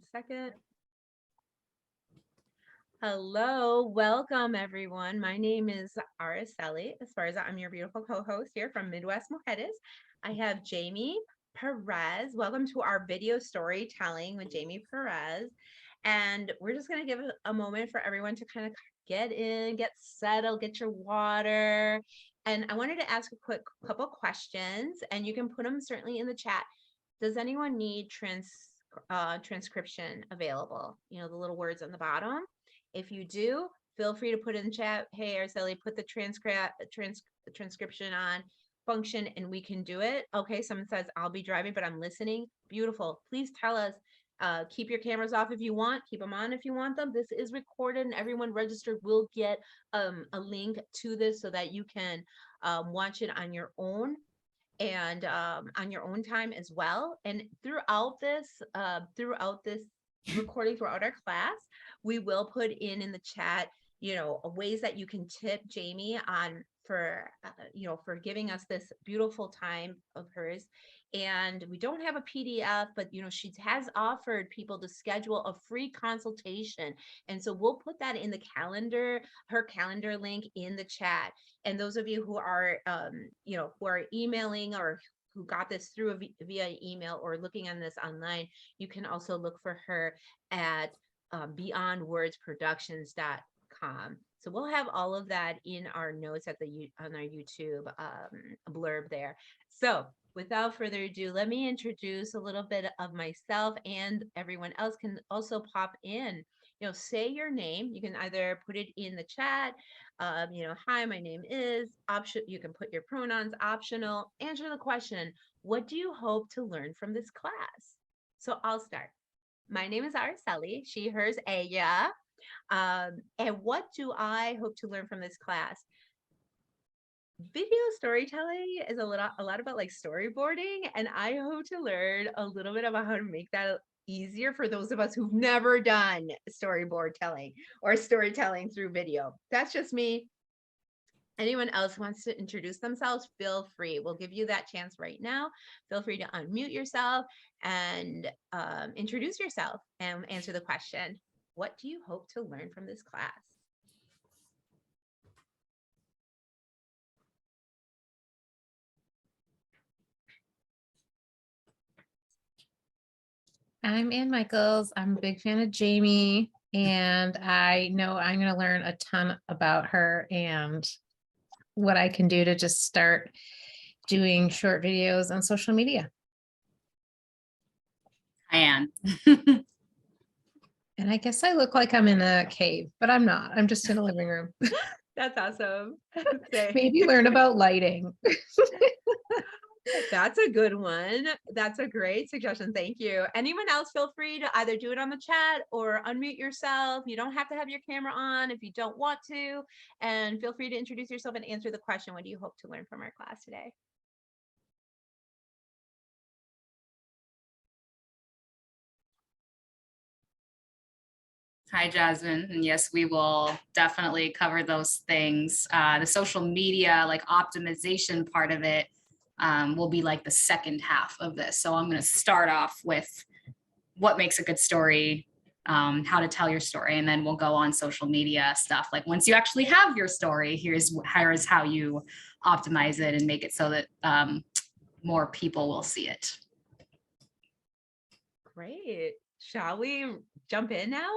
1 second. Hello, welcome everyone. My name is Araceli. As far as I'm your beautiful co-host here from Midwest Mujeres. I have Jamie Perez. Welcome to our video storytelling with Jamie Perez. And we're just going to give a moment for everyone to kind of get in, get settled, get your water. And I wanted to ask a quick couple questions, and you can put them certainly in the chat. Does anyone need transcription available? You know, the little words on the bottom. If you do, feel free to put in chat, hey, Araceli, put the transcription on function and we can do it. Okay, someone says, I'll be driving, but I'm listening. Beautiful. Please tell us, keep your cameras off if you want, keep them on if you want them. This is recorded and everyone registered will get a link to this so that you can watch it on your own and on your own time as well. And throughout this recording, throughout our class, we will put in the chat, you know, ways that you can tip Jamie on for, you know, for giving us this beautiful time of hers. And we don't have a PDF, but, you know, she has offered people to schedule a free consultation. And so we'll put that in the calendar, her calendar link in the chat. And those of you who are, you know, who are emailing or who got this through via email or looking on this online, you can also look for her at beyondwordsproductions.com. So we'll have all of that in our notes at on our YouTube blurb there. So without further ado, let me introduce a little bit of myself, and everyone else can also pop in. You know, say your name. You can either put it in the chat. You know, hi, my name is option. You can put your pronouns optional. Answer the question. What do you hope to learn from this class? So I'll start. My name is Araceli, she, hers, ella. And what do I hope to learn from this class? Video storytelling is a lot about like storyboarding, and I hope to learn a little bit about how to make that easier for those of us who've never done storyboard telling or storytelling through video. That's just me. Anyone else wants to introduce themselves, feel free. We'll give you that chance right now. Feel free to unmute yourself and introduce yourself and answer the question. What do you hope to learn from this class? I'm Ann Michaels. I'm a big fan of Jamie, and I know I'm going to learn a ton about her and what I can do to just start doing short videos on social media. Hi, Ann. And I guess I look like I'm in a cave, but I'm not. I'm just in a living room. That's awesome. Maybe learn about lighting. That's a good one. That's a great suggestion. Thank you. Anyone else, feel free to either do it on the chat or unmute yourself. You don't have to have your camera on if you don't want to. And feel free to introduce yourself and answer the question. What do you hope to learn from our class today? Hi, Jasmine. And yes, we will definitely cover those things. The social media, like optimization part of it, will be like the second half of this. So I'm going to start off with what makes a good story, how to tell your story, and then we'll go on social media stuff. Like once you actually have your story, here's how you optimize it and make it so that more people will see it. Great. Shall we jump in now?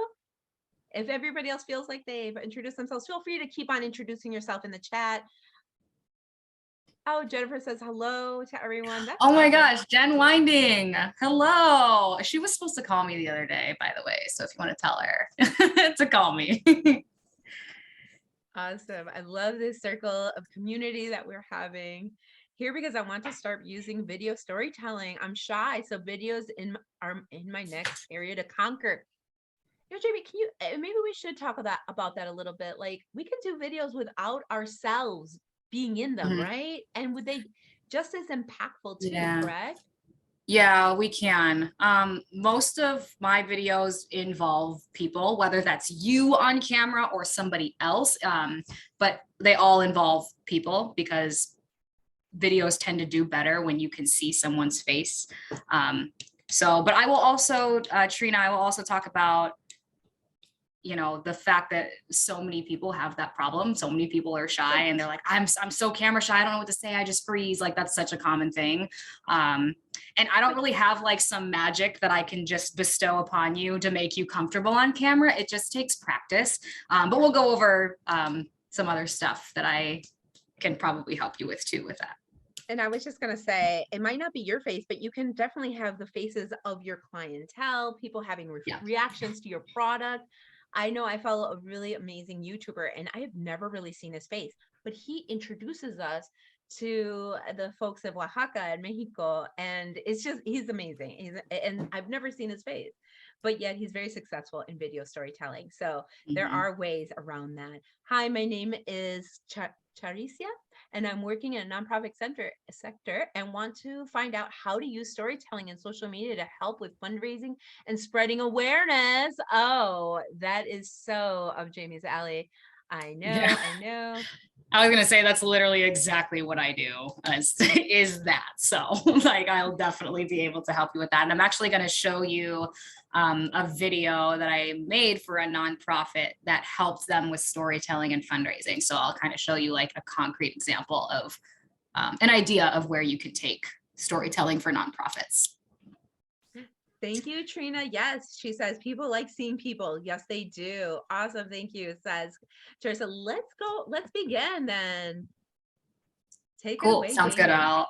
If everybody else feels like they've introduced themselves, feel free to keep on introducing yourself in the chat. Oh, Jennifer says hello to everyone. That's oh my awesome. gosh, Jen Winding. Hello. She was supposed to call me the other day, by the way. So if you want to tell her to call me. Awesome. I love this circle of community that we're having here because I want to start using video storytelling. I'm shy, so videos are in my next area to conquer. You know, Jamie, can you, maybe we should talk about that a little bit. Like we can do videos without ourselves being in them, right? And would they just as impactful too, correct? Yeah, we can. Most of my videos involve people, whether that's you on camera or somebody else, but they all involve people because videos tend to do better when you can see someone's face. So, but I will also, Trina, I will also talk about, you know, the fact that so many people have that problem. So many people are shy and they're like, I'm so camera shy. I don't know what to say. I just freeze. Like that's such a common thing. And I don't really have like some magic that I can just bestow upon you to make you comfortable on camera. It just takes practice. But we'll go over some other stuff that I can probably help you with too with that. And I was just going to say, it might not be your face, but you can definitely have the faces of your clientele, people having reactions to your product. I know I follow a really amazing YouTuber and I have never really seen his face, but he introduces us to the folks of Oaxaca and Mexico. And it's just, he's amazing. And I've never seen his face, but yet he's very successful in video storytelling. So there are ways around that. Hi, my name is Charicia, and I'm working in a nonprofit sector and want to find out how to use storytelling and social media to help with fundraising and spreading awareness. Oh, that is so of Jamie's alley. I know, Yeah. I know. I was gonna say that's literally exactly what I do is that. So like I'll definitely be able to help you with that. And I'm actually gonna show you a video that I made for a nonprofit that helps them with storytelling and fundraising. So I'll kind of show you like a concrete example of an idea of where you could take storytelling for nonprofits. Thank you, Trina. Yes, she says people like seeing people. Yes, they do. Awesome. Thank you, says Teresa. Let's go. Let's begin then. Take it Cool. away. Sounds Jamie. good.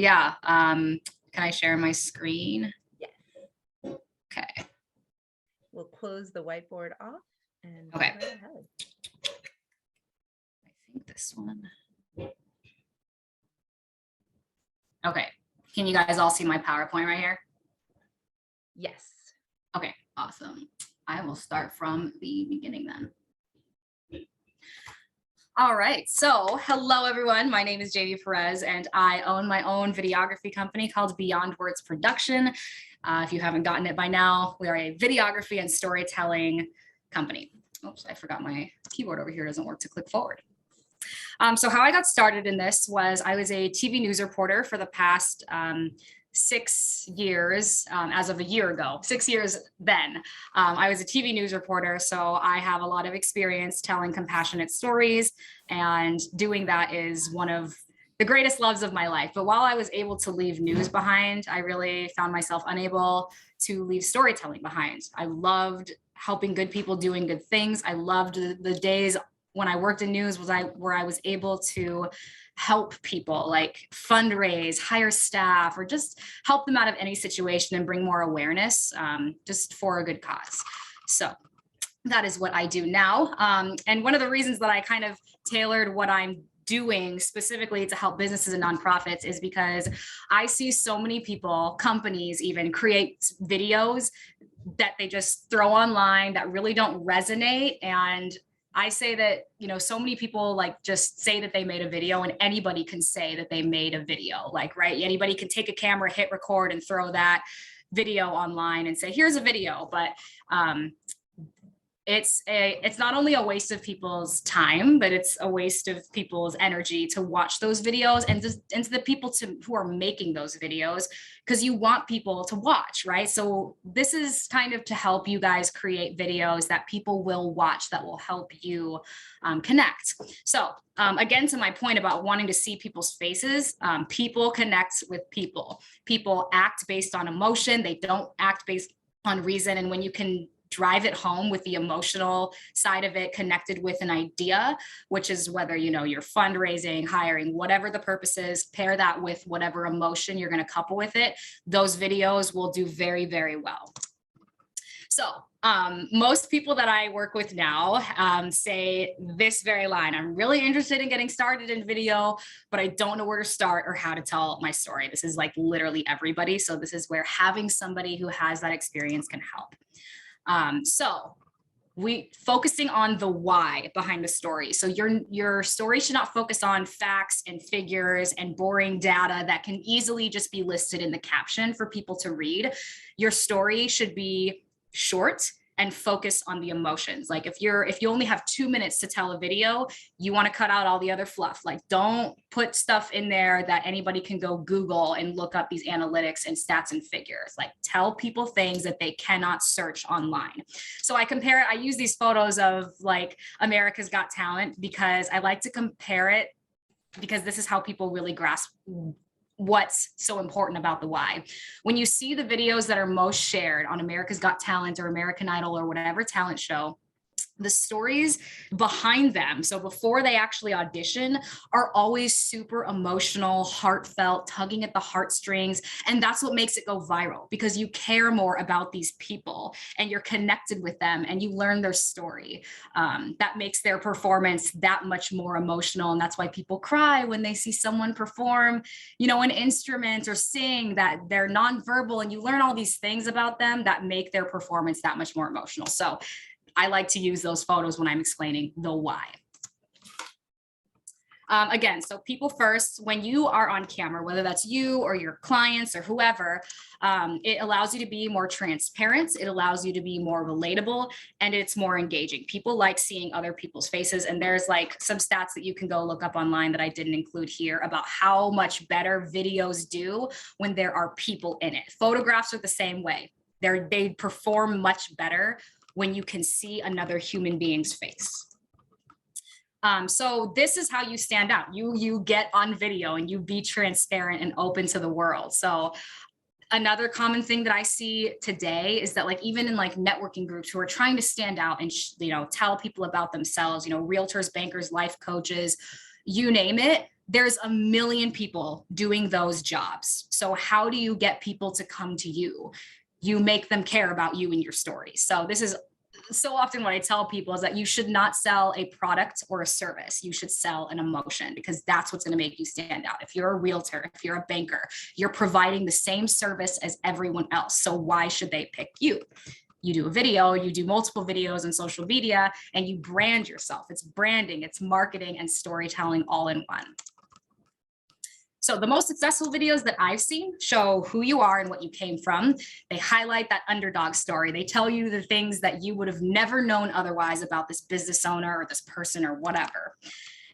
Yeah. Can I share my screen? Yes. Okay. We'll close the whiteboard off and Okay. go right ahead. I think this one. Okay. Can you guys all see my PowerPoint right here? Yes. Okay, awesome. I will start from the beginning then. All right, so hello everyone. My name is Jamie Perez and I own my own videography company called Beyond Words Production. If you haven't gotten it by now, we are a videography and storytelling company. Oops, I forgot my keyboard over here doesn't work to click forward. So how I got started in this was I was a TV news reporter for the past 6 years, as of a year ago, 6 years then. I was a TV news reporter, so I have a lot of experience telling compassionate stories, and doing that is one of the greatest loves of my life. But while I was able to leave news behind, I really found myself unable to leave storytelling behind. I loved helping good people doing good things. I loved the days when I worked in news where I was able to help people, like fundraise, hire staff, or just help them out of any situation and bring more awareness, just for a good cause. So that is what I do now. And one of the reasons that I kind of tailored what I'm doing specifically to help businesses and nonprofits is because I see so many people, companies even, create videos that they just throw online that really don't resonate. And I say that, you know, so many people like just say that they made a video, and anybody can say that they made a video, like, right? Anybody can take a camera, hit record and throw that video online and say, here's a video. But it's not only a waste of people's time, but it's a waste of people's energy to watch those videos, and to the people who are making those videos, because you want people to watch, right? So this is kind of to help you guys create videos that people will watch, that will help you connect. So again, to my point about wanting to see people's faces, people connect with people. People act based on emotion. They don't act based on reason. And when you can drive it home with the emotional side of it connected with an idea, which is whether, you know, you're fundraising, hiring, whatever the purpose is, pair that with whatever emotion you're going to couple with it, those videos will do very, very well. So most people that I work with now say this very line: I'm really interested in getting started in video, but I don't know where to start or how to tell my story. This is like literally everybody. So this is where having somebody who has that experience can help. So we focusing on the why behind the story. So your story should not focus on facts and figures and boring data that can easily just be listed in the caption for people to read. Your story should be short and focus on the emotions. Like if you only have 2 minutes to tell a video, you want to cut out all the other fluff. Like don't put stuff in there that anybody can go Google and look up these analytics and stats and figures. Like tell people things that they cannot search online. So I use these photos of like America's Got Talent because I like to compare it, because this is how people really grasp what's so important about the why. When you see the videos that are most shared on America's Got Talent or American Idol or whatever talent show, the stories behind them, so before they actually audition, are always super emotional, heartfelt, tugging at the heartstrings. And that's what makes it go viral, because you care more about these people and you're connected with them and you learn their story. That makes their performance that much more emotional. And that's why people cry when they see someone perform, an instrument or sing, that they're nonverbal, and you learn all these things about them that make their performance that much more emotional. So I like to use those photos when I'm explaining the why. Again, so people first, when you are on camera, whether that's you or your clients or whoever, it allows you to be more transparent. It allows you to be more relatable, and it's more engaging. People like seeing other people's faces. And there's like some stats that you can go look up online that I didn't include here about how much better videos do when there are people in it. Photographs are the same way. They perform much better when you can see another human being's face. So this is how you stand out. You get on video and you be transparent and open to the world. So another common thing that I see today is that like even in like networking groups who are trying to stand out and tell people about themselves, realtors, bankers, life coaches, you name it, there's a million people doing those jobs. So how do you get people to come to you? You make them care about you and your story. So this is so often what I tell people is that you should not sell a product or a service. You should sell an emotion, because that's what's going to make you stand out. If you're a realtor, if you're a banker, you're providing the same service as everyone else. So why should they pick you? You do a video, you do multiple videos on social media, and you brand yourself. It's branding, it's marketing, and storytelling all in one. So the most successful videos that I've seen show who you are and what you came from. They highlight that underdog story. They tell you the things that you would have never known otherwise about this business owner or this person or whatever.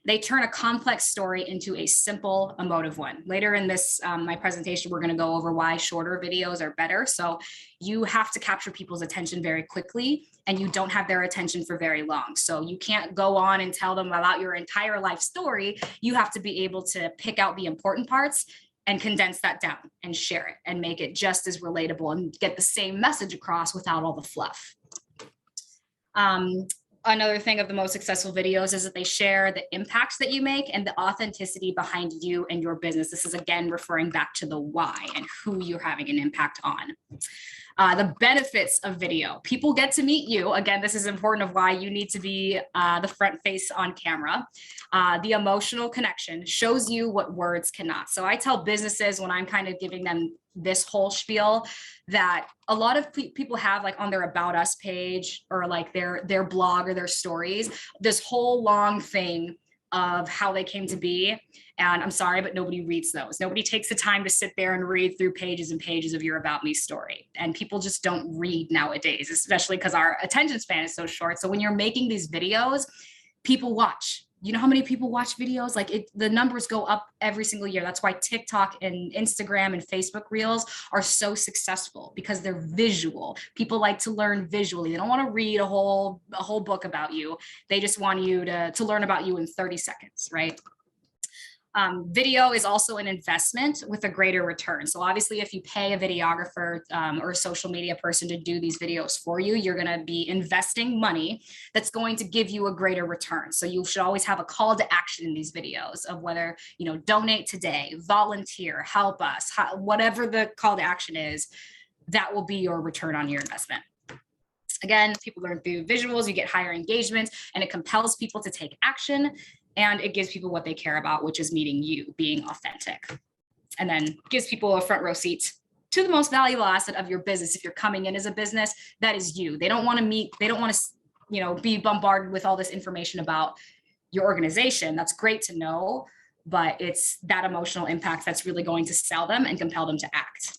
They turn a complex story into a simple, emotive one. Later in this, my presentation, we're going to go over why shorter videos are better. So you have to capture people's attention very quickly, and you don't have their attention for very long. So you can't go on and tell them about your entire life story. You have to be able to pick out the important parts and condense that down and share it and make it just as relatable and get the same message across without all the fluff. Another thing of the most successful videos is that they share the impacts that you make and the authenticity behind you and your business. This is again referring back to the why and who you're having an impact on. The benefits of video. People get to meet you. Again, this is important of why you need to be the front face on camera. The emotional connection shows you what words cannot. So I tell businesses when I'm kind of giving them this whole spiel that a lot of people have like on their About Us page or like their blog or their stories, this whole long thing of how they came to be. And I'm sorry, but nobody reads those. Nobody takes the time to sit there and read through pages and pages of your About Me story. And people just don't read nowadays, especially because our attention span is so short. So when you're making these videos, people watch. You know how many people watch videos? Like the numbers go up every single year. That's why TikTok and Instagram and Facebook Reels are so successful, because they're visual. People like to learn visually. They don't want to read a whole book about you. They just want you to learn about you in 30 seconds, right? Video is also an investment with a greater return. So obviously, if you pay a videographer or a social media person to do these videos for you, you're going to be investing money that's going to give you a greater return. So you should always have a call to action in these videos of whether, donate today, volunteer, help us, whatever the call to action is, that will be your return on your investment. Again, people learn through visuals, you get higher engagement, and it compels people to take action. And it gives people what they care about, which is meeting you, being authentic. And then gives people a front row seat to the most valuable asset of your business. If you're coming in as a business, that is you. They don't want to be bombarded with all this information about your organization. That's great to know, but it's that emotional impact that's really going to sell them and compel them to act.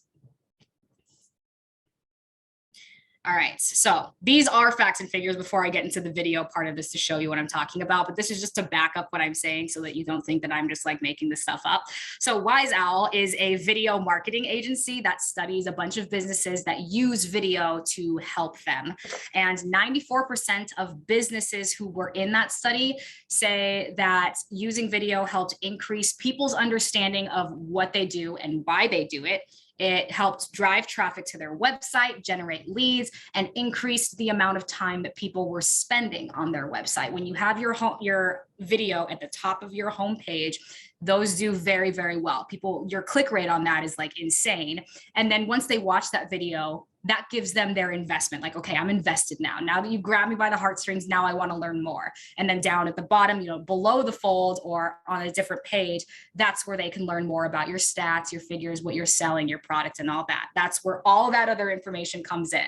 All right, so these are facts and figures before I get into the video part of this to show you what I'm talking about, but this is just to back up what I'm saying so that you don't think that I'm just like making this stuff up. So Wise Owl is a video marketing agency that studies a bunch of businesses that use video to help them. And 94% of businesses who were in that study say that using video helped increase people's understanding of what they do and why they do it. It helped drive traffic to their website, generate leads, and increase the amount of time that people were spending on their website. When you have your video at the top of your homepage, those do very, very well. People, your click rate on that is like insane. And then once they watch that video, that gives them their investment. Like, okay, I'm invested now. Now that you grab me by the heartstrings, now I want to learn more. And then down at the bottom, below the fold or on a different page, that's where they can learn more about your stats, your figures, what you're selling, your product, and all that. That's where all that other information comes in.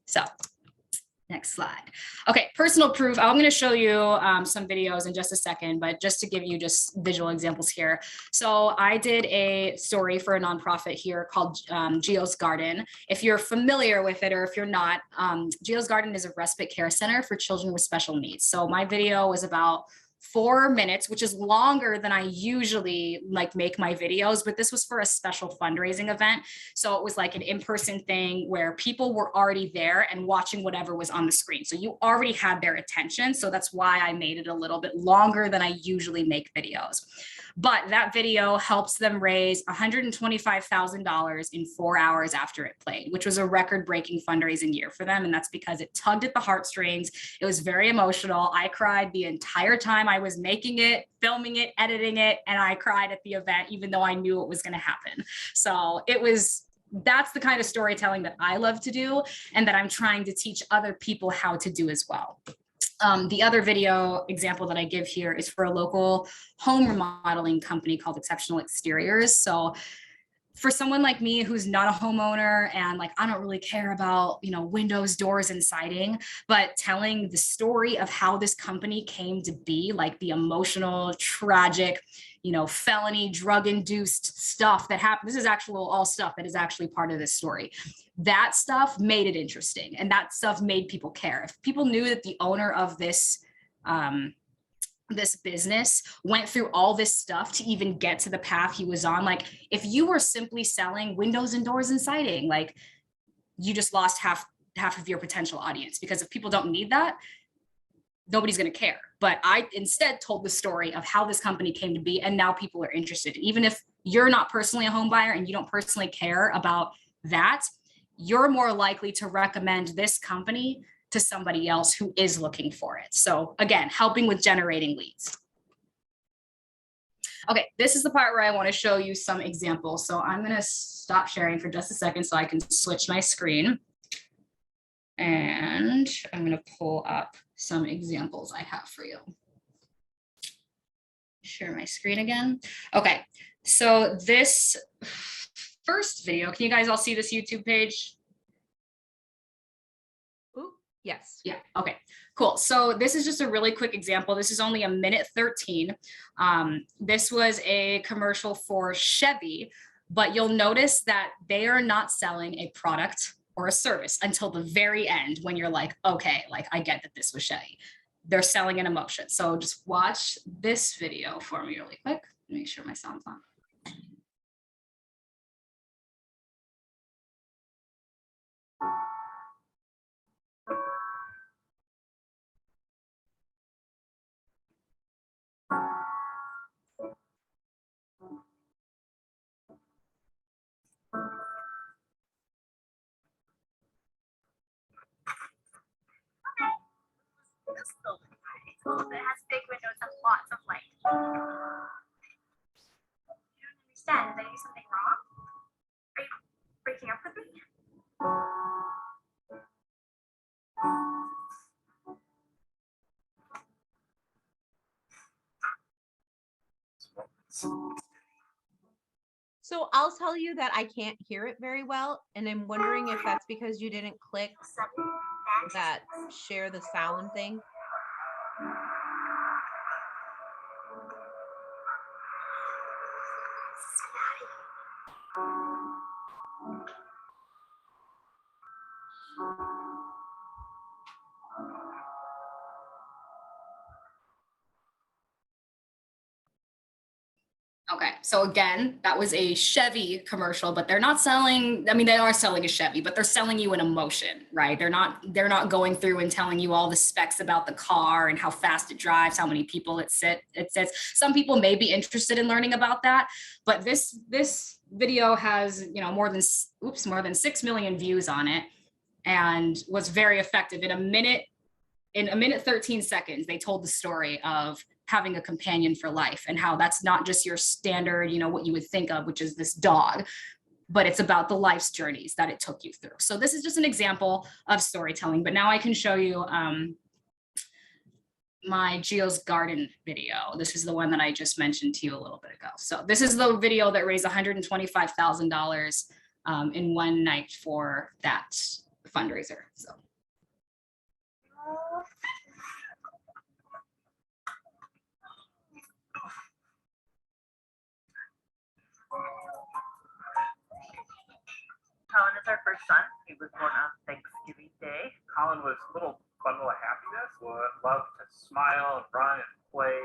So next slide. Okay, personal proof. I'm going to show you some videos in just a second, but just to give you just visual examples here. So I did a story for a nonprofit here called Geos Garden. If you're familiar with it or if you're not, Geos Garden is a respite care center for children with special needs. So my video was about 4 minutes, which is longer than I usually make my videos, but this was for a special fundraising event. So it was like an in-person thing where people were already there and watching whatever was on the screen. So you already had their attention. So that's why I made it a little bit longer than I usually make videos. But that video helps them raise $125,000 in 4 hours after it played, which was a record-breaking fundraising year for them. And that's because it tugged at the heartstrings. It was very emotional. I cried the entire time I was making it, filming it, editing it, and I cried at the event, even though I knew it was going to happen. So that's the kind of storytelling that I love to do and that I'm trying to teach other people how to do as well. The other video example that I give here is for a local home remodeling company called Exceptional Exteriors. So for someone like me who's not a homeowner and I don't really care about, windows, doors, and siding, but telling the story of how this company came to be, like the emotional, tragic, felony, drug-induced stuff that happened. This is all stuff that is actually part of this story. That stuff made it interesting, and that stuff made people care. If people knew that the owner of this business went through all this stuff to even get to the path he was on, if you were simply selling windows and doors and siding, you just lost half of your potential audience, because if people don't need that, nobody's going to care. But I instead told the story of how this company came to be, and now people are interested. Even if you're not personally a home buyer and you don't personally care about that, you're more likely to recommend this company to somebody else who is looking for it. So again, helping with generating leads. Okay, this is the part where I want to show you some examples. So I'm going to stop sharing for just a second so I can switch my screen. And I'm going to pull up some examples I have for you. Share my screen again. Okay, so this first video, can you guys all see this YouTube page? Ooh, yes. Yeah, okay, cool. So this is just a really quick example. This is only 1:13. This was a commercial for Chevy, but you'll notice that they are not selling a product or a service until the very end, when you're like, okay, I get that this was Chevy. They're selling an emotion. So just watch this video for me really quick. Make sure my sound's on. It has big windows and lots of light. You don't understand. Did I do something wrong? Are you breaking up with me? So I'll tell you that I can't hear it very well, and I'm wondering if that's because you didn't click that share the sound thing. Okay, so again, that was a Chevy commercial, but they're not selling, I mean, they are selling a Chevy, but they're selling you an emotion, right? They're not going through and telling you all the specs about the car and how fast it drives, how many people it sits. Some people may be interested in learning about that, but this video has, more than 6 million views on it and was very effective. In a minute 13 seconds, they told the story of having a companion for life and how that's not just your standard, what you would think of, which is this dog, but it's about the life's journeys that it took you through. So this is just an example of storytelling, but now I can show you my Geos Garden video. This is the one that I just mentioned to you a little bit ago. So this is the video that raised $125,000 in one night for that fundraiser. So. Colin is our first son. He was born on Thanksgiving Day. Colin was a little bundle of happiness, loved to smile and run and play.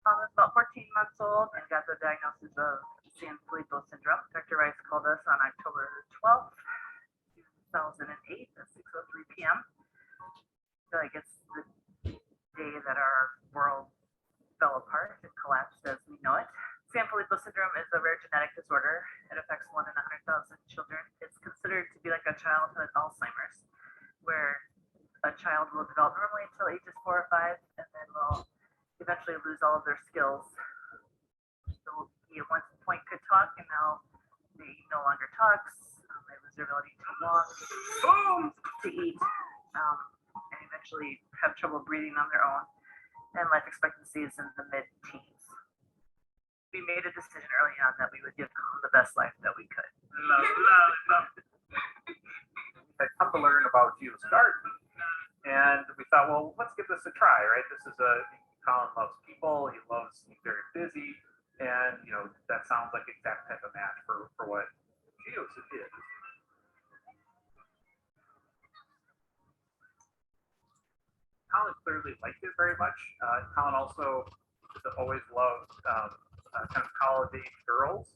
Colin was about 14 months old and got the diagnosis of San Filippo syndrome. Dr. Rice called us on October 12th, 2008 at 6:03 p.m. I feel like it's the day that our world fell apart and collapsed as we know it. San Filippo syndrome is a rare genetic disorder. It affects 1 in 100,000 children. It's considered to be like a childhood Alzheimer's, where a child will develop normally until ages 4 or 5, and then will eventually lose all of their skills. So he at one point could talk, and now he no longer talks. They lose their ability to walk, to eat, and eventually have trouble breathing on their own. And life expectancy is in the mid-teens. We made a decision early on that we would give Colin the best life that we could. Love. I come to learn about Geos Garden, and we thought, well, let's give this a try, right? Colin loves people. He's very busy, and that sounds like the exact type of match for what Geos is. Colin clearly liked it very much. Colin also has always loved kind of college-age girls.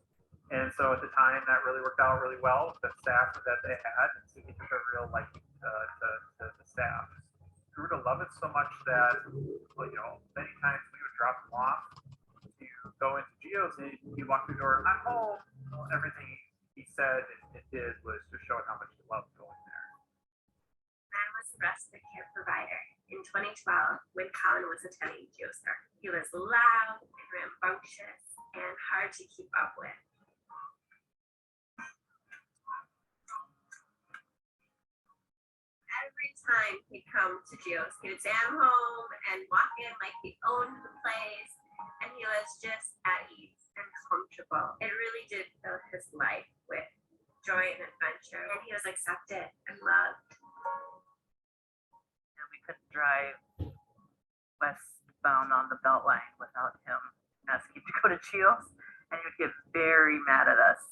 And so at the time, that really worked out really well with the staff that they had. And so he took a real liking to the staff. Grew to love it so much that, many times we would drop him off to go into Geos, and he walked through the door, I'm home. Well, everything he said and did was to show how much he loved going there. I was the respite care provider in 2012 when Colin was attending Geos Garden. He was loud and rambunctious and hard to keep up with. Every time he'd come to Geos, he would say, I'm home, and walk in like he owned the place, and he was just at ease and comfortable. It really did fill his life with joy and adventure, and he was accepted and loved. And we couldn't drive westbound on the Beltline without him asking to go to Geos, and he would get very mad at us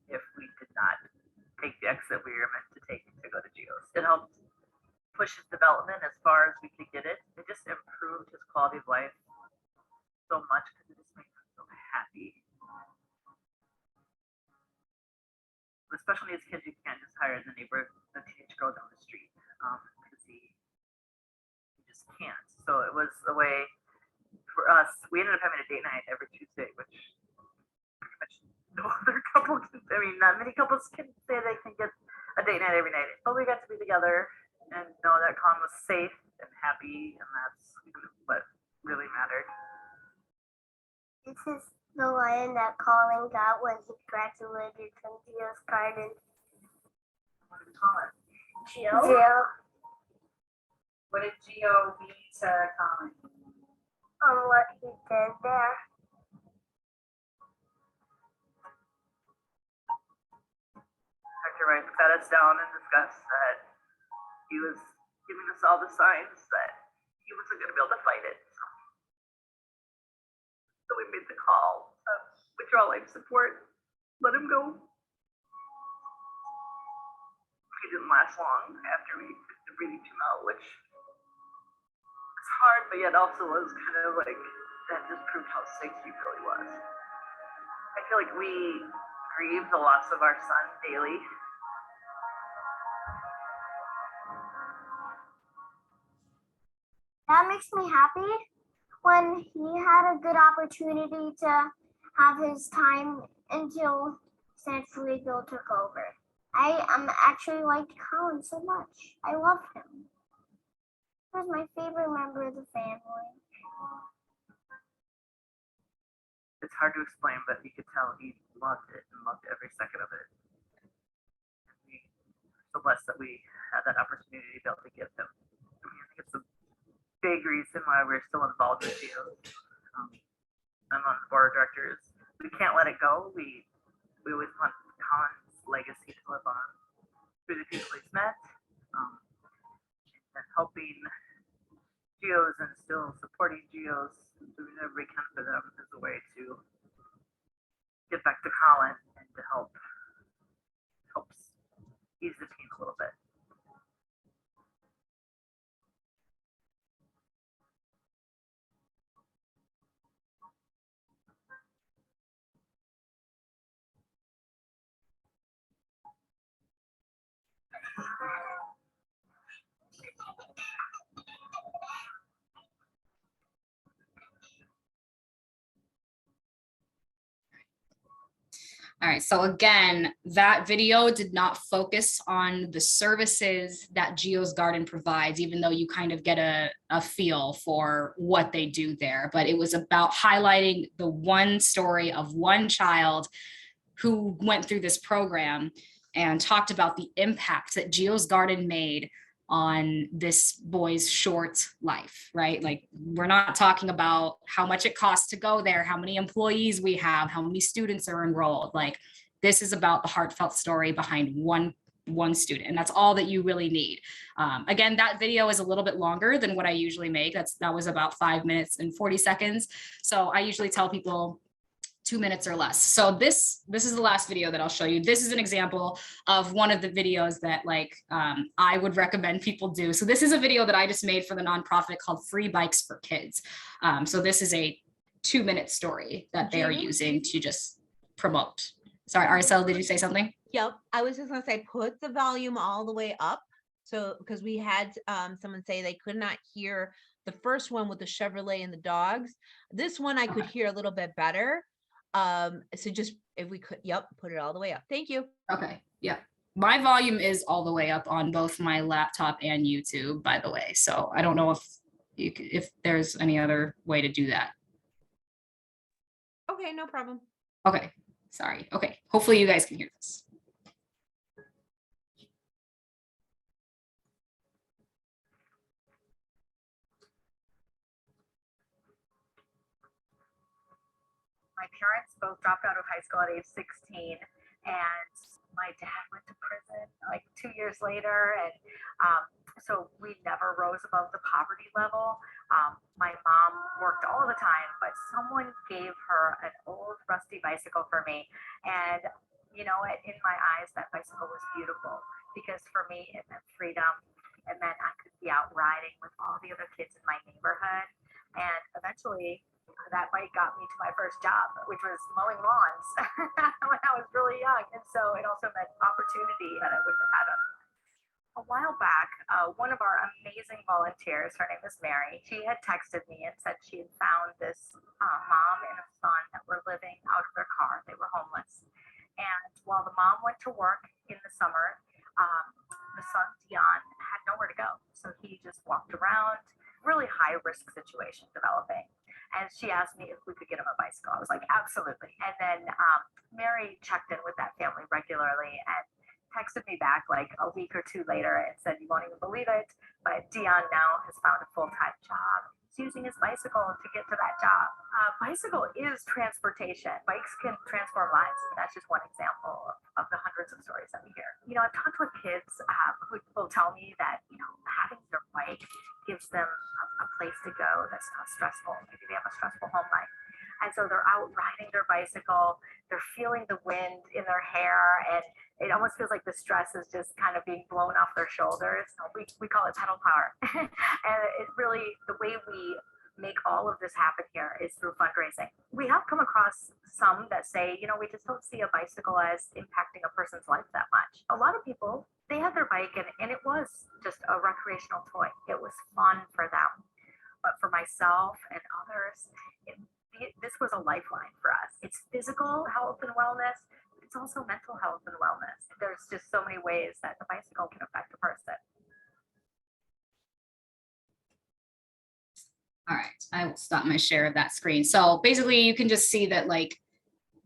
if we did not take the exit we were meant to take to go to Geos. It helped push his development as far as we could get it. It just improved his quality of life so much because it just made him so happy. Especially as kids, you can't just hire the teenage girl down the street because he just can't. So it was a way for us. We ended up having a date night every Tuesday, which pretty much no other couple can. I mean, not many couples can say they can get a date night every night. But we got to be together and know that Colin was safe and happy, and that's what really mattered. This is the lion that Colin got when he graduated from Geos Garden. What did we call it? Geo. What did Geo mean to Colin? What he did there. Dr. Rice sat us down and discussed that he was giving us all the signs that he wasn't going to be able to fight it. So we made the call of withdraw life support, let him go. He didn't last long after we took the breathing tube out, which was hard, but yet also was kind of like, that just proved how sick he really was. I feel like we grieve the loss of our son daily. That makes me happy when he had a good opportunity to have his time until San Felipe took over. I actually liked Colin so much. I love him. He was my favorite member of the family. It's hard to explain, but you could tell he loved it and loved every second of it. And we are so blessed that we had that opportunity to be able to give him. I mean, I think it's a big reason why we're still involved with Geos. I'm on the board of directors. We can't let it go. We always want Colin's legacy to live on through the people he's met, and helping Geos and still supporting Geos, doing everything we can for them as a way to get back to Colin and to helps ease the pain a little bit. All right, so again, that video did not focus on the services that Geos Garden provides, even though you kind of get a feel for what they do there. But it was about highlighting the one story of one child who went through this program and talked about the impact that Geos Garden made on this boy's short life, right? Like, we're not talking about how much it costs to go there, how many employees we have, how many students are enrolled. Like, this is about the heartfelt story behind one student, and that's all that you really need. Again, that video is a little bit longer than what I usually make. That was about 5 minutes and 40 seconds. So I usually tell people 2 minutes or less. So this is the last video that I'll show you. This is an example of one of the videos that I would recommend people do. So this is a video that I just made for the nonprofit called Free Bikes for Kids. So this is a 2-minute story that they are using to just promote. Sorry, Araceli, did you say something? Yep, I was just gonna say, put the volume all the way up. So, because we had someone say they could not hear the first one with the Chevrolet and the dogs. This one I could hear a little bit better. So just if we could, yep, put it all the way up. Thank you. Okay, yeah. My volume is all the way up on both my laptop and YouTube, by the way. So I don't know if there's any other way to do that. Okay, no problem. Okay, sorry. Okay, hopefully you guys can hear this. My parents both dropped out of high school at age 16, and my dad went to prison like 2 years later, and so we never rose above the poverty level. My mom worked all the time, but someone gave her an old rusty bicycle for me, and you know what? In my eyes, that bicycle was beautiful because for me it meant freedom. It meant I could be out riding with all the other kids in my neighborhood, and eventually that bike got me to my first job, which was mowing lawns when I was really young. And so it also meant opportunity that I wouldn't have had a while back. One of our amazing volunteers, her name is Mary, she had texted me and said she had found this mom and a son that were living out of their car. They were homeless. And while the mom went to work in the summer, the son, Dion, had nowhere to go. So he just walked around, really high risk situation developing. And she asked me if we could get him a bicycle. I was like, absolutely. And then Mary checked in with that family regularly and texted me back like a week or two later and said, you won't even believe it, but Dion now has found a full-time job. He's using his bicycle to get to that job. Bicycle is transportation. Bikes can transform lives. And that's just one example of the hundreds of stories that we hear. You know, I've talked with kids who will tell me that, you know, having their bike gives them a place to go that's not stressful. Maybe they have a stressful home life. And so they're out riding their bicycle, they're feeling the wind in their hair, and it almost feels like the stress is just kind of being blown off their shoulders. We call it pedal power. And it really, the way we make all of this happen here is through fundraising. We have come across some that say, we just don't see a bicycle as impacting a person's life that much. A lot of people, they had their bike and it was just a recreational toy. It was fun for them. But for myself and others, this was a lifeline for us. It's physical health and wellness. It's also mental health and wellness. There's just so many ways that the bicycle can affect a person. All right, I will stop my share of that screen. So basically you can just see that like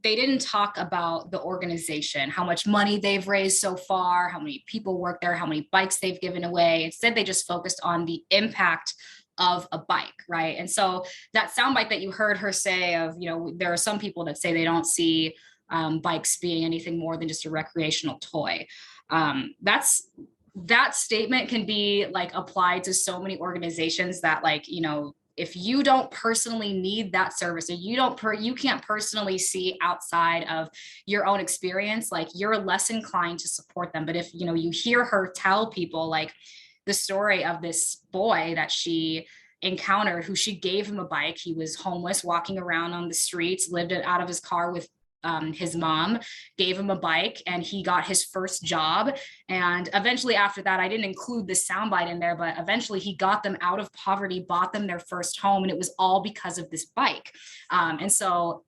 they didn't talk about the organization, how much money they've raised so far, how many people work there, how many bikes they've given away. Instead, they just focused on the impact of a bike, right? And so that soundbite that you heard her say of, there are some people that say they don't see bikes being anything more than just a recreational toy. That statement can be like applied to so many organizations that like, if you don't personally need that service or you can't personally see outside of your own experience, like you're less inclined to support them. But if, you hear her tell people like the story of this boy that she encountered, who she gave him a bike. He was homeless, walking around on the streets, lived out of his car with his mom, gave him a bike, and he got his first job. And eventually after that, I didn't include this soundbite in there, but eventually he got them out of poverty, bought them their first home, and it was all because of this bike. And so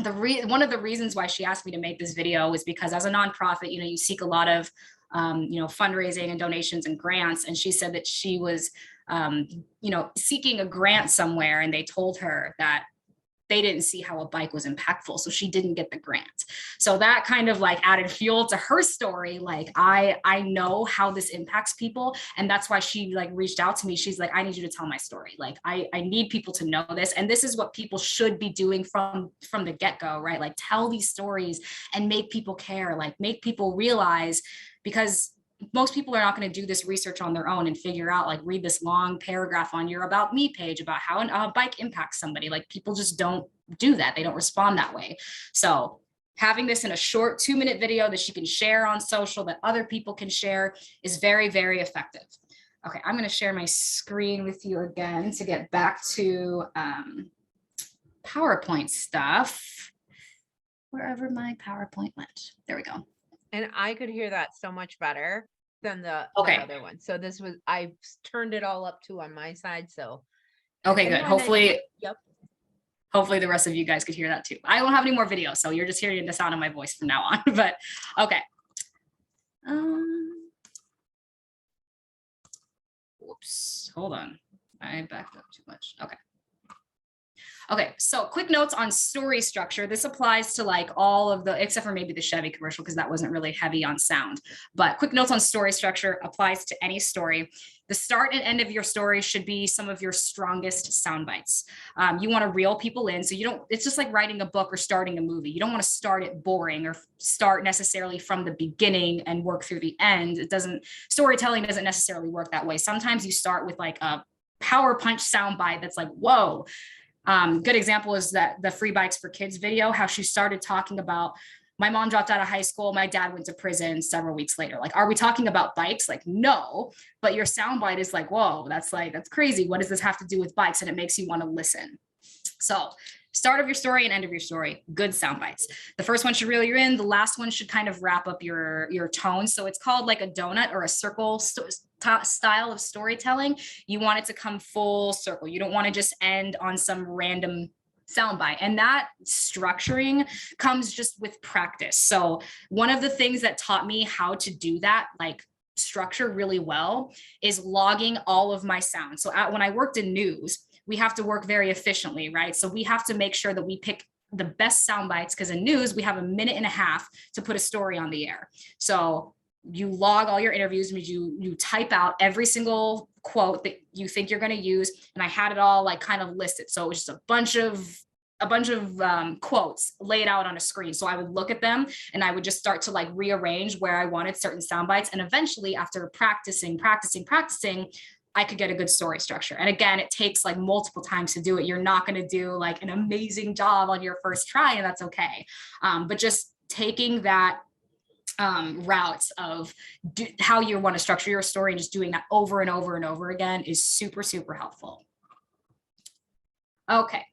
one of the reasons why she asked me to make this video is because as a nonprofit, you seek a lot of fundraising and donations and grants. And she said that she was seeking a grant somewhere, and they told her that they didn't see how a bike was impactful, so she didn't get the grant. So that kind of like added fuel to her story. Like I know how this impacts people, and that's why she like reached out to me. She's like, I need you to tell my story. Like I need people to know this, and this is what people should be doing from the get-go, right? Like tell these stories and make people care, like make people realize, because most people are not going to do this research on their own and figure out, like read this long paragraph on your About Me page about how a bike impacts somebody. Like people just don't do that. They don't respond that way. So having this in a short 2-minute video that she can share on social, that other people can share, is very, very effective. Okay, I'm going to share my screen with you again to get back to PowerPoint stuff. Wherever my PowerPoint went. There we go. And I could hear that so much better than the Okay. other one. So this was, I turned it all up too on my side. So okay, good. Hopefully, yep. Hopefully the rest of you guys could hear that too. I don't have any more videos, so you're just hearing the sound of my voice from now on. But okay. Whoops, hold on. I backed up too much. Okay. Okay, so quick notes on story structure. This applies to like all of the, except for maybe the Chevy commercial, because that wasn't really heavy on sound. But quick notes on story structure applies to any story. The start and end of your story should be some of your strongest sound bites. You want to reel people in. So it's just like writing a book or starting a movie. You don't want to start it boring or start necessarily from the beginning and work through the end. Storytelling doesn't necessarily work that way. Sometimes you start with like a power punch sound bite that's like, whoa. Good example is that the Free Bikes for Kids video, how she started talking about, my mom dropped out of high school, my dad went to prison several weeks later. Like, are we talking about bikes? Like, no, but your soundbite is like, whoa, that's crazy. What does this have to do with bikes? And it makes you want to listen. So start of your story and end of your story, good sound bites. The first one should reel you in. The last one should kind of wrap up your tone. So it's called like a donut or a circle style of storytelling. You want it to come full circle. You don't want to just end on some random soundbite. And that structuring comes just with practice. So one of the things that taught me how to do that, like structure really well, is logging all of my sounds. So when I worked in news, we have to work very efficiently, right? So we have to make sure that we pick the best sound bites, because in news, we have 1.5 minutes to put a story on the air. So you log all your interviews, you type out every single quote that you think you're going to use. And I had it all like kind of listed. So it was just a bunch of quotes laid out on a screen. So I would look at them and I would just start to like rearrange where I wanted certain sound bites. And eventually after practicing, I could get a good story structure. And again, it takes like multiple times to do it. You're not going to do like an amazing job on your first try, and that's okay. But just taking that route of how you want to structure your story and just doing that over and over and over again is super, super helpful. Okay.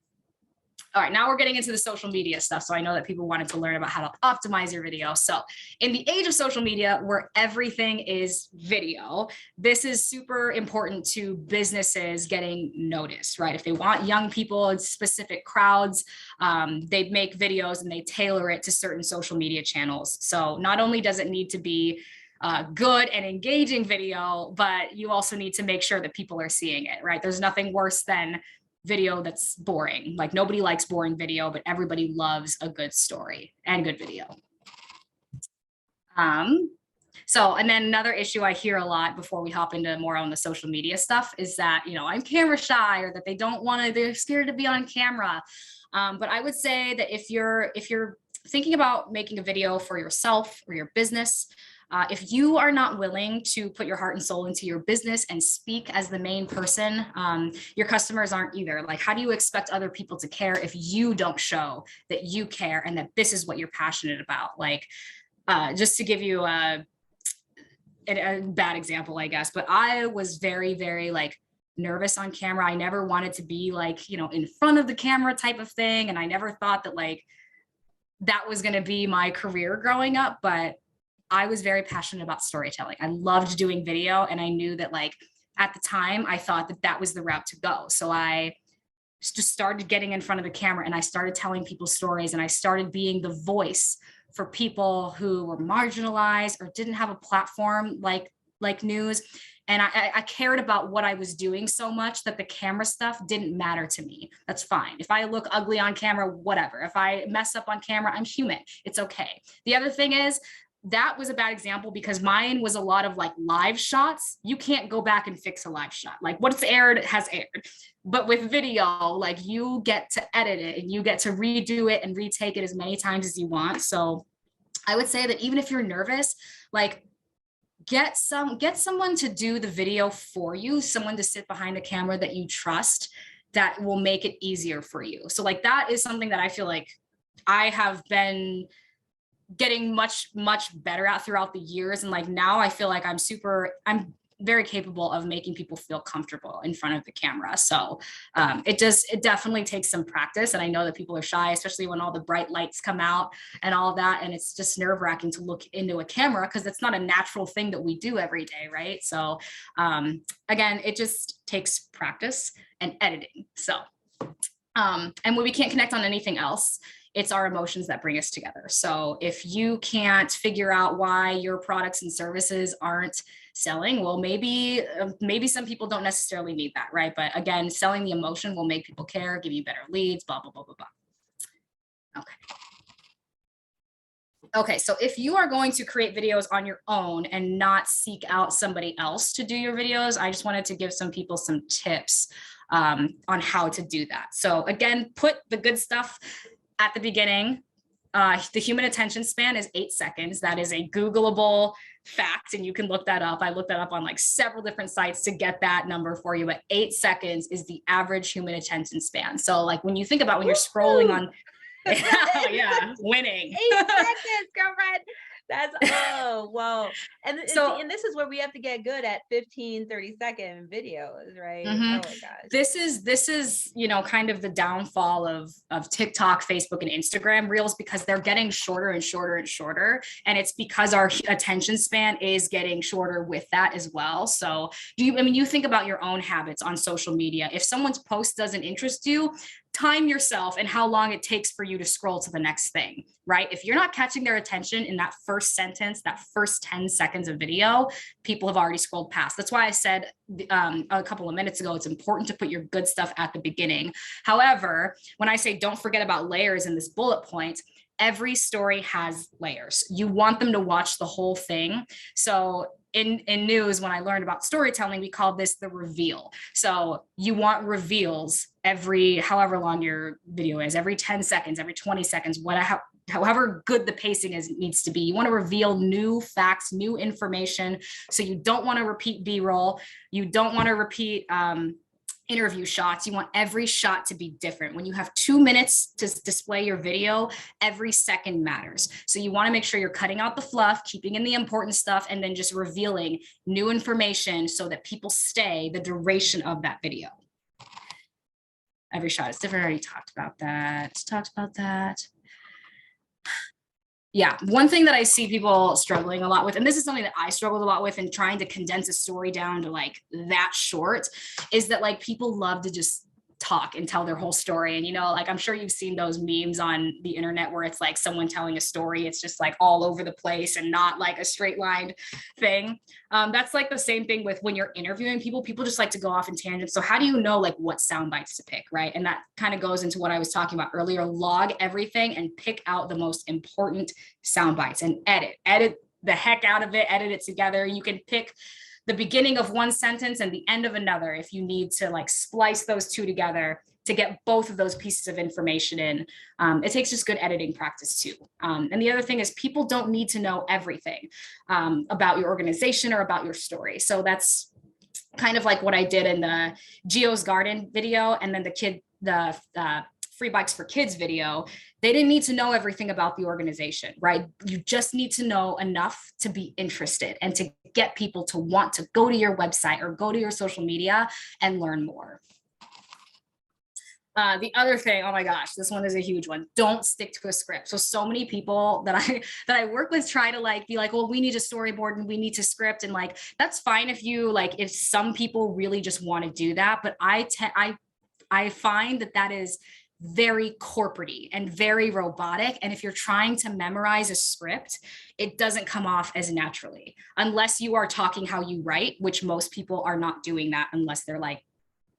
All right, now we're getting into the social media stuff. So I know that people wanted to learn about how to optimize your video. So in the age of social media where everything is video, this is super important to businesses getting noticed, right? If they want young people in specific crowds, they make videos and they tailor it to certain social media channels. So not only does it need to be good and engaging video, but you also need to make sure that people are seeing it, right? There's nothing worse than video that's boring. Like nobody likes boring video, but everybody loves a good story and good video. So, and then another issue I hear a lot before we hop into more on the social media stuff is that, you know, I'm camera shy, or that they don't want to, they're scared to be on camera. But I would say that if you're thinking about making a video for yourself or your business, if you are not willing to put your heart and soul into your business and speak as the main person, your customers aren't either. Like, how do you expect other people to care if you don't show that you care and that this is what you're passionate about? Like, just to give you a bad example, I guess, but I was very, very like nervous on camera. I never wanted to be like, you know, in front of the camera type of thing. And I never thought that like that was going to be my career growing up, but I was very passionate about storytelling. I loved doing video, and I knew that like at the time I thought that that was the route to go. So I just started getting in front of the camera and I started telling people stories, and I started being the voice for people who were marginalized or didn't have a platform like news. And I cared about what I was doing so much that the camera stuff didn't matter to me. That's fine. If I look ugly on camera, whatever. If I mess up on camera, I'm human. It's okay. The other thing is, that was a bad example because mine was a lot of like live shots. You can't go back and fix a live shot. Like what's aired has aired. But with video, like you get to edit it and you get to redo it and retake it as many times as you want. So I would say that even if you're nervous, like get someone to do the video for you, someone to sit behind the camera that you trust, that will make it easier for you. So like that is something that I feel like I have been getting much better at throughout the years. And like now I feel like I'm very capable of making people feel comfortable in front of the camera. So it definitely takes some practice. And I know that people are shy, especially when all the bright lights come out and all of that. And it's just nerve-wracking to look into a camera because it's not a natural thing that we do every day, right? So again, it just takes practice and editing. So and when we can't connect on anything else, it's our emotions that bring us together. So if you can't figure out why your products and services aren't selling, well, maybe some people don't necessarily need that, right? But again, selling the emotion will make people care, give you better leads, blah, blah, blah, blah, blah. Okay. Okay, so if you are going to create videos on your own and not seek out somebody else to do your videos, I just wanted to give some people some tips on how to do that. So again, put the good stuff at the beginning. The human attention span is 8 seconds. That is a Googleable fact, and you can look that up. I looked that up on like several different sites to get that number for you, but 8 seconds is the average human attention span. So like when you think about when you're scrolling on, yeah, winning. 8 seconds, girlfriend. That's, oh, whoa. And So- and this is where we have to get good at 15, 30-second videos, right? Mhm. Oh my gosh. This is, you know, kind of the downfall of TikTok, Facebook, and Instagram Reels, because they're getting shorter and shorter and shorter. And it's because our attention span is getting shorter with that as well. So you think about your own habits on social media. If someone's post doesn't interest you, time yourself and how long it takes for you to scroll to the next thing, right? If you're not catching their attention in that first sentence, that first 10 seconds of video, people have already scrolled past. That's why I said a couple of minutes ago, it's important to put your good stuff at the beginning. However, when I say don't forget about layers in this bullet point, every story has layers. You want them to watch the whole thing. So in news, when I learned about storytelling, we called this the reveal. So you want reveals every, however long your video is, every 10 seconds, every 20 seconds, however good the pacing is needs to be. You want to reveal new facts, new information. So you don't want to repeat B-roll. You don't want to repeat interview shots. You want every shot to be different. When you have 2 minutes to display your video, every second matters. So you want to make sure you're cutting out the fluff, keeping in the important stuff, and then just revealing new information so that people stay the duration of that video. Every shot is different. I already talked about that. Yeah, one thing that I see people struggling a lot with, and this is something that I struggled a lot with in trying to condense a story down to like that short, is that like people love to just talk and tell their whole story. And, you know, like I'm sure you've seen those memes on the internet where it's like someone telling a story, it's just like all over the place and not like a straight lined thing. That's like the same thing with when you're interviewing people just like to go off in tangents. So how do you know like what sound bites to pick, right? And that kind of goes into what I was talking about earlier. Log everything and pick out the most important sound bites and edit the heck out of it, edit it together. You can pick the beginning of one sentence and the end of another if you need to like splice those two together to get both of those pieces of information in. It takes just good editing practice too. And the other thing is people don't need to know everything about your organization or about your story. So that's kind of like what I did in the Geos Garden video, and then the Free Bikes for Kids video. They didn't need to know everything about the organization, right? You just need to know enough to be interested and to get people to want to go to your website or go to your social media and learn more. The other thing, oh my gosh, this one is a huge one. Don't stick to a script. So many people that I work with try to like be like, well, we need a storyboard and we need to script, and like that's fine if you like, if some people really just want to do that, but I find that is very corporate-y and very robotic. And if you're trying to memorize a script, it doesn't come off as naturally unless you are talking how you write, which most people are not doing that unless they're like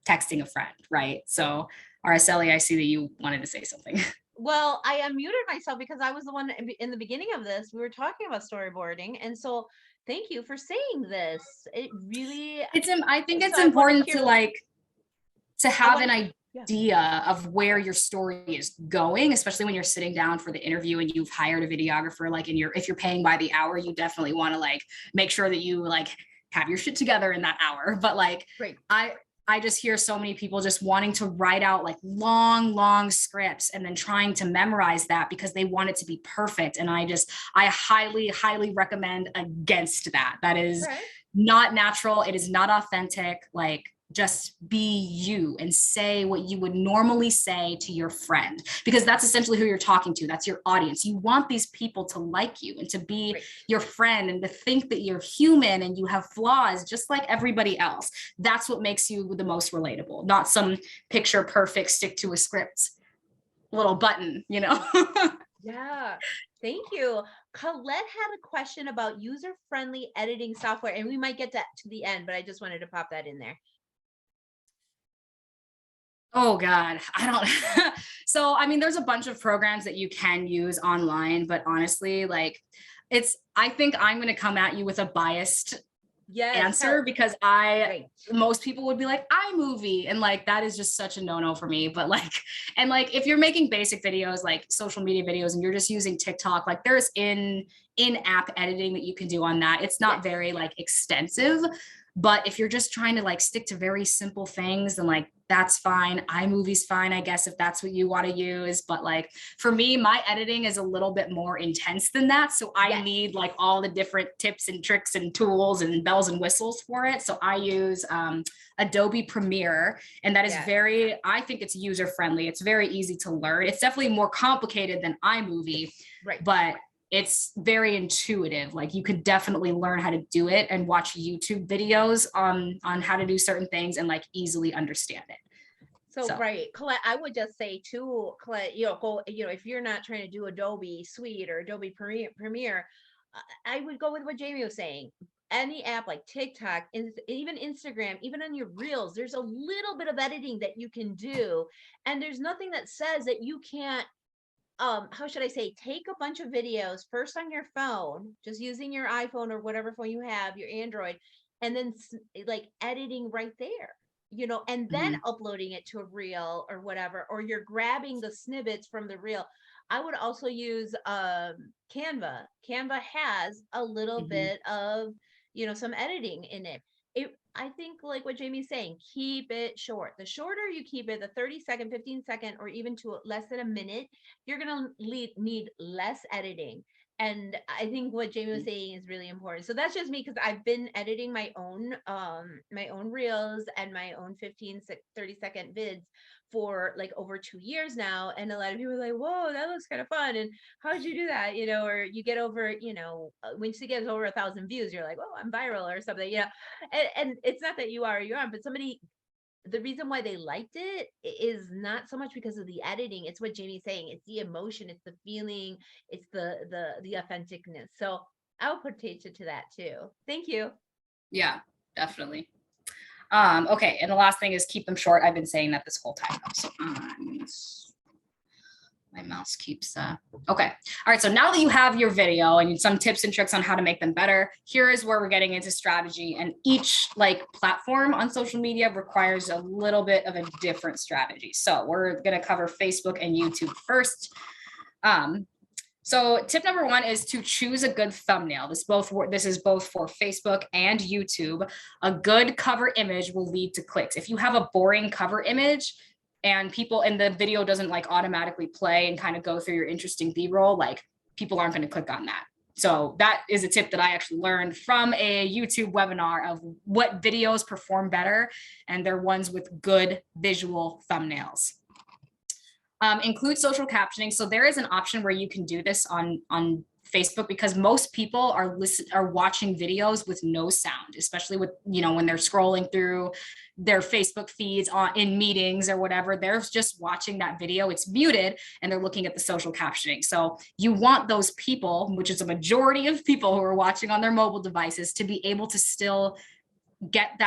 texting a friend, right? So Araceli, I see that you wanted to say something. Well, I unmuted myself because I was the one in the beginning of this. We were talking about storyboarding. And so thank you for saying this. It really, I think it's so I wanna important hear- to like, to have an idea yeah. of where your story is going, especially when you're sitting down for the interview and you've hired a videographer, like if you're paying by the hour, you definitely want to like make sure that you like have your shit together in that hour. But like, Great. I just hear so many people just wanting to write out like long scripts and then trying to memorize that because they want it to be perfect. And I highly recommend against that. That is not natural. It is not authentic. Like, just be you and say what you would normally say to your friend, because that's essentially who you're talking to. That's your audience. You want these people to like you and to be your friend and to think that you're human and you have flaws just like everybody else. That's what makes you the most relatable, not some picture perfect, stick to a script little button, you know? Yeah, thank you. Colette had a question about user-friendly editing software, and we might get that to the end, but I just wanted to pop that in there. Oh God, I don't. So, I mean, there's a bunch of programs that you can use online, but honestly, like I think I'm going to come at you with a biased answer because most people would be like iMovie, and like, that is just such a no-no for me. But like, and like, if you're making basic videos, like social media videos, and you're just using TikTok, like there's in-app editing that you can do on that. It's not very like extensive, but if you're just trying to like stick to very simple things, then like, that's fine. iMovie's fine, I guess, if that's what you want to use. But like for me, my editing is a little bit more intense than that. So I need like all the different tips and tricks and tools and bells and whistles for it. So I use Adobe Premiere, and that is I think it's user friendly. It's very easy to learn. It's definitely more complicated than iMovie, but it's very intuitive. Like you could definitely learn how to do it and watch YouTube videos on how to do certain things and like easily understand it. So right, Colette, I would just say too, Colette, if you're not trying to do Adobe Suite or Adobe Premiere, I would go with what Jamie was saying. Any app like TikTok, even Instagram, even on your reels, there's a little bit of editing that you can do, and there's nothing that says that you can't. How should I say, take a bunch of videos first on your phone, just using your iPhone or whatever phone you have, your Android, and then like editing right there, and then uploading it to a reel or whatever, or you're grabbing the snippets from the reel. I would also use Canva. Canva has a little Mhm. bit of, some editing in it. I think like what Jamie's saying, keep it short. The shorter you keep it, the 30-second, 15-second, or even to less than a minute, you're gonna need less editing. And I think what Jamie was saying is really important. So that's just me, because I've been editing my own reels and my own 30-second vids for like over 2 years now. And a lot of people are like, whoa, that looks kind of fun. And how'd you do that? Or you get over, when she gets over 1,000 views, you're like, oh, I'm viral or something, and it's not that you are or you aren't, but somebody, the reason why they liked it is not so much because of the editing. It's what Jamie's saying. It's the emotion, it's the feeling, it's the authenticness. So I'll put attention to that too. Thank you. Yeah, definitely. Okay, and the last thing is keep them short. I've been saying that this whole time. So my mouse keeps okay. All right, so now that you have your video and some tips and tricks on how to make them better, here is where we're getting into strategy. And each platform on social media requires a little bit of a different strategy. So we're going to cover Facebook and YouTube first. So tip number one is to choose a good thumbnail. This is both for Facebook and YouTube. A good cover image will lead to clicks. If you have a boring cover image and the video doesn't automatically play and kind of go through your interesting B-roll, people aren't going to click on that. So that is a tip that I actually learned from a YouTube webinar of what videos perform better, and they're ones with good visual thumbnails. Include social captioning. So there is an option where you can do this on Facebook, because most people are watching videos with no sound, especially with, when they're scrolling through their Facebook feeds in meetings or whatever. They're just watching that video, it's muted, and they're looking at the social captioning. So you want those people, which is a majority of people who are watching on their mobile devices, to be able to still get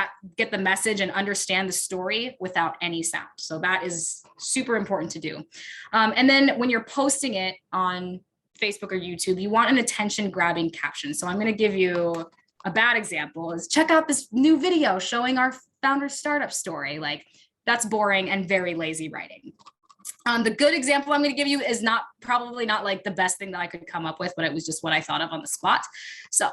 the message and understand the story without any sound. So that is super important to do. And then when you're posting it on Facebook or YouTube, you want an attention grabbing caption. So I'm going to give you a bad example is check out this new video showing our founder startup story. That's boring and very lazy writing. The good example I'm going to give you is probably not the best thing that I could come up with, but it was just what I thought of on the spot. So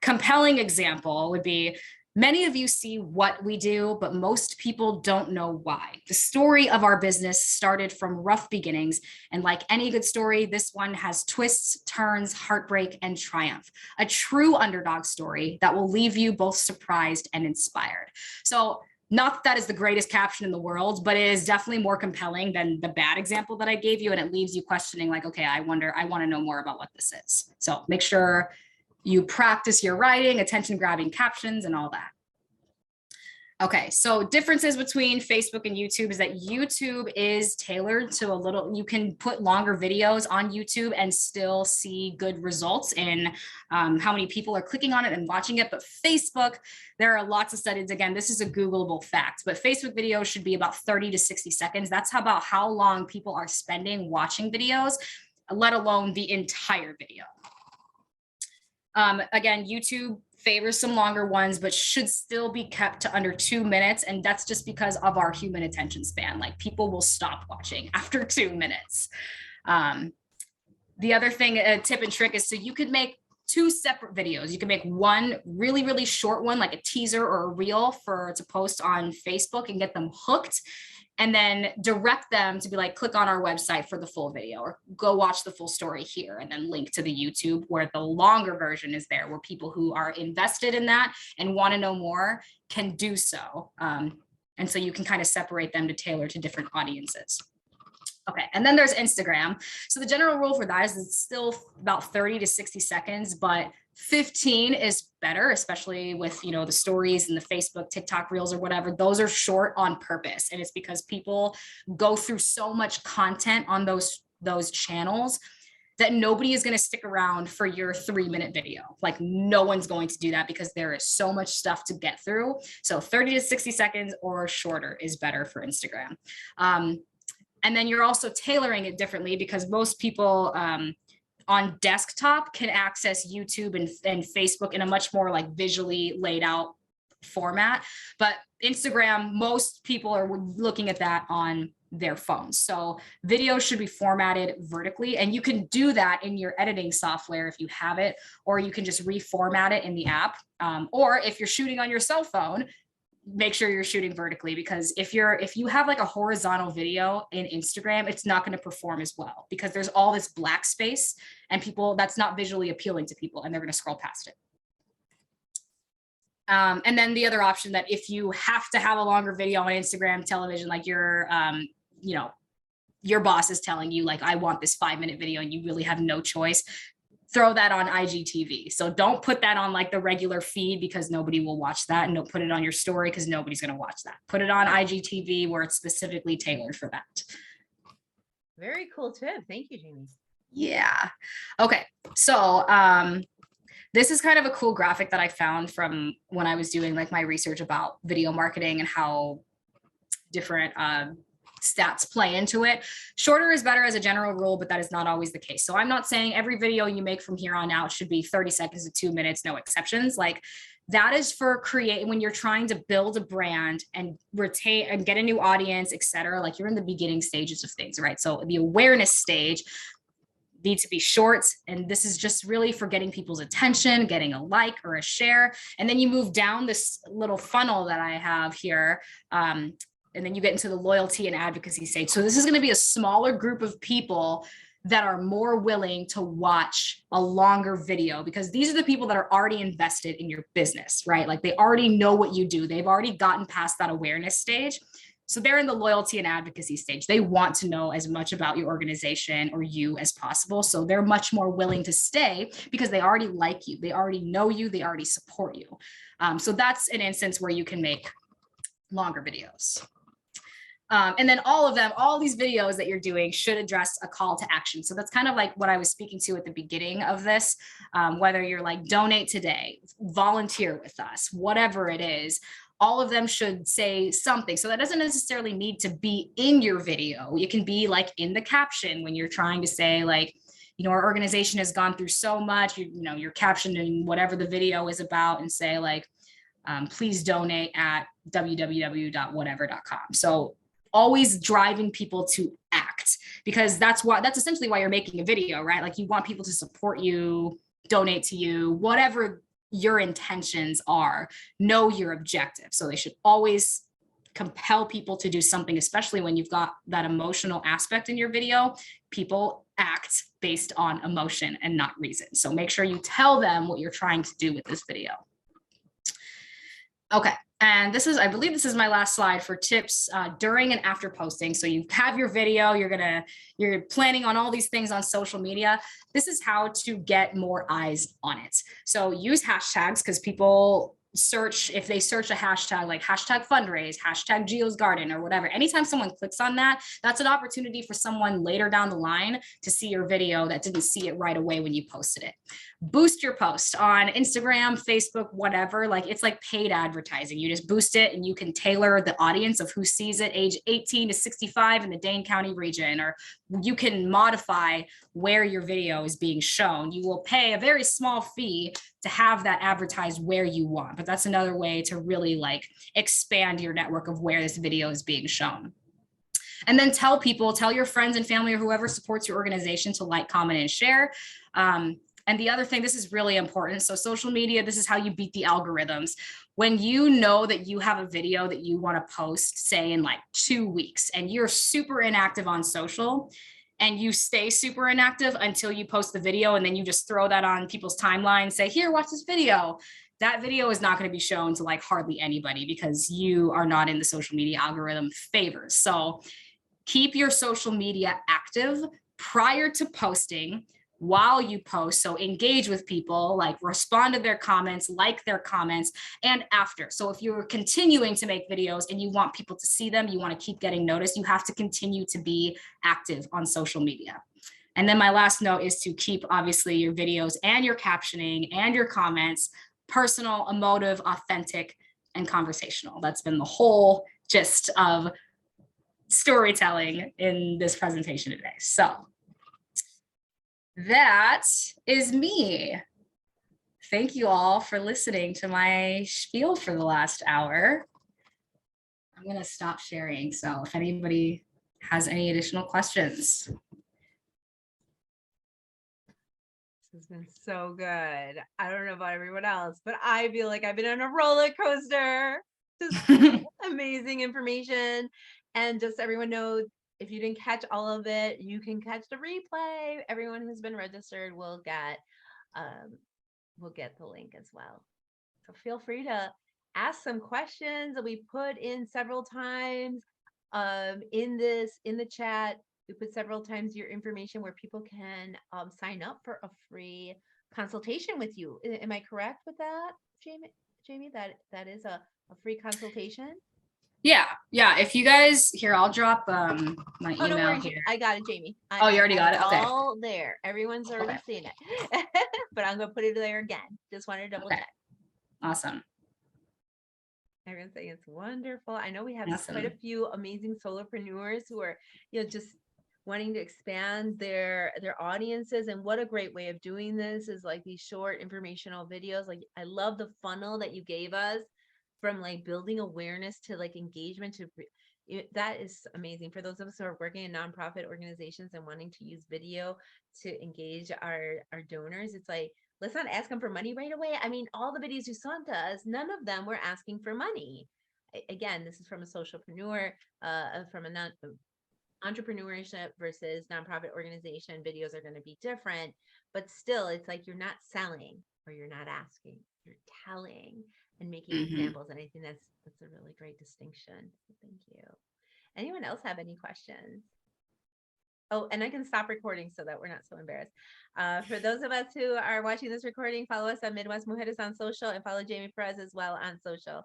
compelling example would be, many of you see what we do, but most people don't know why. The story of our business started from rough beginnings, and like any good story, this one has twists, turns, heartbreak, and triumph. A true underdog story that will leave you both surprised and inspired. So not that is the greatest caption in the world, but it is definitely more compelling than the bad example that I gave you, and it leaves you questioning okay, I want to know more about what this is. So make sure you practice your writing, attention grabbing captions, and all that. Okay, so differences between Facebook and YouTube is that YouTube is tailored to you can put longer videos on YouTube and still see good results in how many people are clicking on it and watching it. But Facebook, there are lots of studies. Again, this is a Googleable fact, but Facebook videos should be about 30 to 60 seconds. That's about how long people are spending watching videos, let alone the entire video. Again, YouTube favors some longer ones, but should still be kept to under 2 minutes. And that's just because of our human attention span. People will stop watching after 2 minutes. The other thing, a tip and trick is, so you could make 2 separate videos. You can make one really, really short one, like a teaser or a reel to post on Facebook and get them hooked. And then direct them to be click on our website for the full video, or go watch the full story here, and then link to the YouTube where the longer version is there, where people who are invested in that and want to know more can do so. And so you can kind of separate them to tailor to different audiences. Okay, and then there's Instagram. So the general rule for that is it's still about 30 to 60 seconds, but 15 is better, especially with, the stories and the Facebook, TikTok reels or whatever. Those are short on purpose. And it's because people go through so much content on those channels that nobody is going to stick around for your 3-minute video. No one's going to do that because there is so much stuff to get through. So 30 to 60 seconds or shorter is better for Instagram. And then you're also tailoring it differently, because most people on desktop can access YouTube and Facebook in a much more visually laid out format. But Instagram, most people are looking at that on their phones. So video should be formatted vertically, and you can do that in your editing software if you have it, or you can just reformat it in the app. Or if you're shooting on your cell phone, make sure you're shooting vertically, because if you have like a horizontal video in Instagram, it's not going to perform as well because there's all this black space and that's not visually appealing to people, and they're going to scroll past it. And then the other option, that if you have to have a longer video on Instagram, television, like your boss is telling you like, I want this 5-minute video, and you really have no choice, throw that on IGTV. So don't put that on like the regular feed, because nobody will watch that, and don't put it on your story because nobody's going to watch that. Put it on IGTV where it's specifically tailored for that. Very cool tip. Thank you, Jamie. Yeah. Okay. So this is kind of a cool graphic that I found from when I was doing like my research about video marketing and how different stats play into it. Shorter is better as a general rule, but that is not always the case. So I'm not saying every video you make from here on out should be 30 seconds to 2 minutes, no exceptions. Like that is for when you're trying to build a brand and retain and get a new audience, etc. Like you're in the beginning stages of things, right? So the awareness stage need to be short, and this is just really for getting people's attention, getting a like or a share, and then you move down this little funnel that I have here, and then you get into the loyalty and advocacy stage. So this is going to be a smaller group of people that are more willing to watch a longer video, because these are the people that are already invested in your business, right? Like they already know what you do. They've already gotten past that awareness stage. So they're in the loyalty and advocacy stage. They want to know as much about your organization or you as possible. So they're much more willing to stay because they already like you. They already know you. They already support you. So that's an instance where you can make longer videos. And then all these videos that you're doing should address a call to action. So that's kind of like what I was speaking to at the beginning of this, whether you're like donate today, volunteer with us, whatever it is, all of them should say something. So that doesn't necessarily need to be in your video. It can be like in the caption when you're trying to say like, our organization has gone through so much, you're captioning whatever the video is about and say like, please donate at www.whatever.com. So always driving people to act, because that's essentially why you're making a video, right? Like you want people to support you, donate to you, whatever your intentions are, know your objective. So they should always compel people to do something, especially when you've got that emotional aspect in your video. People act based on emotion and not reason. So make sure you tell them what you're trying to do with this video. Okay. And I believe this is my last slide for tips during and after posting. So you have your video, you're planning on all these things on social media. This is how to get more eyes on it. So use hashtags, because people if they search a hashtag like hashtag fundraise, hashtag Geos Garden or whatever, anytime someone clicks on that, that's an opportunity for someone later down the line to see your video that didn't see it right away when you posted it. Boost your post on Instagram, Facebook, whatever. Like it's like paid advertising. You just boost it and you can tailor the audience of who sees it, age 18 to 65 in the Dane County region, or you can modify where your video is being shown. You will pay a very small fee to have that advertised where you want, but that's another way to really like expand your network of where this video is being shown. And then tell your friends and family or whoever supports your organization to like, comment, and share. And the other thing, this is really important. So social media, this is how you beat the algorithms. When you know that you have a video that you want to post, say in like 2 weeks, and you're super inactive on social, and you stay super inactive until you post the video, and then you just throw that on people's timeline, say, here, watch this video. That video is not going to be shown to like hardly anybody because you are not in the social media algorithm favors. So keep your social media active prior to posting, while you post. So engage with people, like respond to their comments, like their comments, and after. So if you're continuing to make videos and you want people to see them, you want to keep getting noticed, you have to continue to be active on social media. And then my last note is to keep obviously your videos and your captioning and your comments personal, emotive, authentic, and conversational. That's been the whole gist of storytelling in this presentation today. So that is me. Thank you all for listening to my spiel for the last hour. I'm going to stop sharing. So if anybody has any additional questions. This has been so good. I don't know about everyone else, but I feel like I've been on a roller coaster. Just amazing information. And just everyone knows, if you didn't catch all of it, you can catch the replay. Everyone who's been registered will get the link as well. So feel free to ask some questions that we put in several times in the chat. We put several times your information where people can sign up for a free consultation with you. Am I correct with that, Jamie? That is a free consultation? Yeah. If you guys here, I'll drop my Oh, don't email worry, here. I got it, Jamie. Oh, you already got it? Okay. All there. Everyone's already Okay. seen it. But I'm gonna put it there again. Just wanted to double Okay. check. Awesome. Everyone's saying it's wonderful. I know we have Awesome. quite a few amazing solopreneurs who are, just wanting to expand their audiences. And what a great way of doing this is like these short informational videos. Like, I love the funnel that you gave us, from like building awareness to like engagement to that is amazing. For those of us who are working in nonprofit organizations and wanting to use video to engage our donors, it's like, let's not ask them for money right away. I mean, all the videos you sent us, none of them were asking for money. Again, this is from a socialpreneur, from a entrepreneurship versus nonprofit organization. Videos are going to be different, but still, it's like you're not selling or you're not asking, you're telling and making examples. And I think that's a really great distinction. So thank you. Anyone else have any questions? Oh, and I can stop recording so that we're not so embarrassed. For those of us who are watching this recording, follow us on Midwest Mujeres on social, and follow Jamie Perez as well on social.